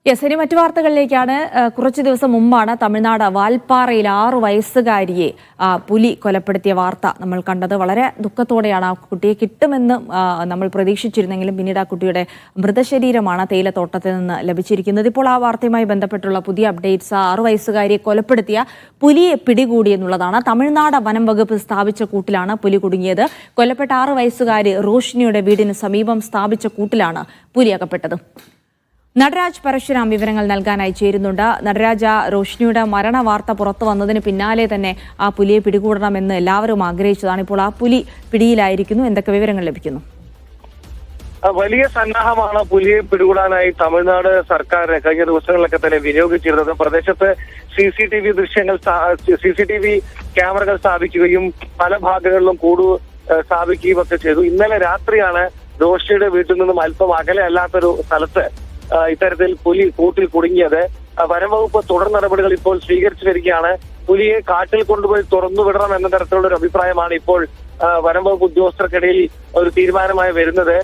Yes, ഇനി മറ്റു വാർത്തകളിലേക്കാണ്. കുറച്ചു ദിവസം മുമ്പാണ് തമിഴ്നാട് വാൽപ്പാറയിൽ 6 വയസ്സുകാരിയെ പുലി കൊലപ്പെടുത്തിയ വാർത്ത നമ്മൾ കണ്ടത്. വളരെ ദുഃഖത്തോടെയാണ് ആ കുട്ടിയെ കിട്ടുമെന്ന് നമ്മൾ പ്രതീക്ഷിച്ചിരുന്നെങ്കിലും പിന്നീട് ആ കുട്ടിയുടെ മൃതശരീരമാണ് തേയിലത്തോട്ടത്തിൽ നിന്ന് ലഭിച്ചിരിക്കുന്നത്. ഇപ്പോൾ ആ വാർത്തയുമായി ബന്ധപ്പെട്ടുള്ള പുതിയ അപ്ഡേറ്റ്സ്, 6 വയസ്സുകാരിയെ കൊലപ്പെടുത്തിയ പുലിയെ പിടികൂടി എന്നുള്ളതാണ്. തമിഴ്നാട് വനം വകുപ്പ് സ്ഥാപിച്ച കൂട്ടിലാണ് പുലി കുടുങ്ങിയത്. കൊല്ലപ്പെട്ട 6 വയസ്സുകാരി റോഷിനിയുടെ വീടിന് സമീപം സ്ഥാപിച്ച കൂട്ടിലാണ് പുലി അകപ്പെട്ടത്. നടരാജ് പരശുരാം വിവരങ്ങൾ നൽകാനായി ചേരുന്നുണ്ട്. നടരാജ, റോഷിനിയുടെ മരണ വാർത്ത പുറത്തു വന്നതിന് പിന്നാലെ തന്നെ ആ പുലിയെ പിടികൂടണമെന്ന് എല്ലാവരും ആഗ്രഹിച്ചതാണ്. ഇപ്പോൾ ആ പുലി പിടിയിലായിരിക്കുന്നു. എന്തൊക്കെ വിവരങ്ങൾ ലഭിക്കുന്നു? വലിയ സന്നാഹമാണ് പുലിയെ പിടികൂടാനായി തമിഴ്നാട് സർക്കാർ കഴിഞ്ഞ ദിവസങ്ങളിലൊക്കെ തന്നെ വിനിയോഗിച്ചിരുന്നത്. പ്രദേശത്ത് CCTV ക്യാമറകൾ സ്ഥാപിക്കുകയും പല ഭാഗങ്ങളിലും സ്ഥാപിക്കുകയും ഒക്കെ ചെയ്തു. ഇന്നലെ രാത്രിയാണ് റോഷിനിയുടെ വീട്ടിൽ നിന്നും അല്പം അകലെ അല്ലാത്തൊരു സ്ഥലത്ത് ഇത്തരത്തിൽ പുലി കൂട്ടിൽ കുടുങ്ങിയത്. വനം വകുപ്പ് തുടർ നടപടികൾ ഇപ്പോൾ സ്വീകരിച്ചു വരികയാണ്. പുലിയെ കാട്ടിൽ കൊണ്ടുപോയി തുറന്നു വിടണം എന്ന തരത്തിലുള്ള ഒരു അഭിപ്രായമാണ് ഇപ്പോൾ വനം വകുപ്പ് ഉദ്യോഗസ്ഥർക്കിടയിൽ ഒരു തീരുമാനമായി വരുന്നത്.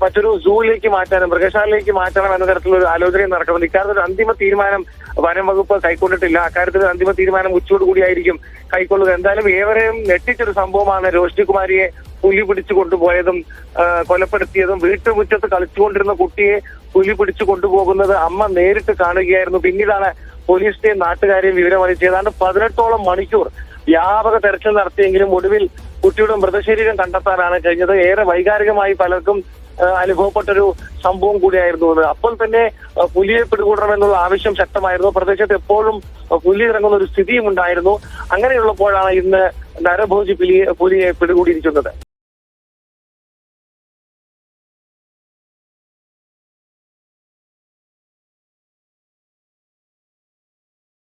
മറ്റൊരു സൂവിലേക്ക് മാറ്റാനും മൃഗശാലയിലേക്ക് മാറ്റണം എന്ന തരത്തിലുള്ള ഒരു ആലോചനയും നടക്കുന്നുണ്ട്. ഇക്കാര്യത്തിൽ അന്തിമ തീരുമാനം വനം വകുപ്പ് കൈക്കൊണ്ടിട്ടില്ല. അക്കാര്യത്തിൽ അന്തിമ തീരുമാനം ഉച്ചയോടുകൂടിയായിരിക്കും കൈക്കൊള്ളുക. എന്തായാലും ഏവരെയും ഞെട്ടിച്ചൊരു സംഭവമാണ് രോഷിനികുമാരിയെ പുലി പിടിച്ചു കൊണ്ടുപോയതും കൊലപ്പെടുത്തിയതും. വീട്ടുമുറ്റത്ത് കളിച്ചുകൊണ്ടിരുന്ന കുട്ടിയെ പുലി പിടിച്ചു കൊണ്ടുപോകുന്നത് അമ്മ നേരിട്ട് കാണുകയായിരുന്നു. പിന്നീടാണ് പോലീസിന്റെയും നാട്ടുകാരെയും വിവരം അറിയിച്ചത്. ഏതാണ്ട് 18ഓളം മണിക്കൂർ വ്യാപക തെരച്ചിൽ നടത്തിയെങ്കിലും ഒടുവിൽ കുട്ടിയുടെ മൃതശരീരം കണ്ടെത്താനാണ് കഴിഞ്ഞത്. ഏറെ വൈകാരികമായി പലർക്കും അനുഭവപ്പെട്ടൊരു സംഭവം കൂടിയായിരുന്നു അത്. അപ്പോൾ തന്നെ പുലിയെ പിടികൂടണമെന്നുള്ള ആവശ്യം ശക്തമായിരുന്നു. പ്രദേശത്ത് എപ്പോഴും പുലി ഇറങ്ങുന്ന ഒരു സ്ഥിതിയും ഉണ്ടായിരുന്നു. അങ്ങനെയുള്ളപ്പോഴാണ് ഇന്ന് നരഭോജി പുലിയെ പിടികൂടിയിരിക്കുന്നത്.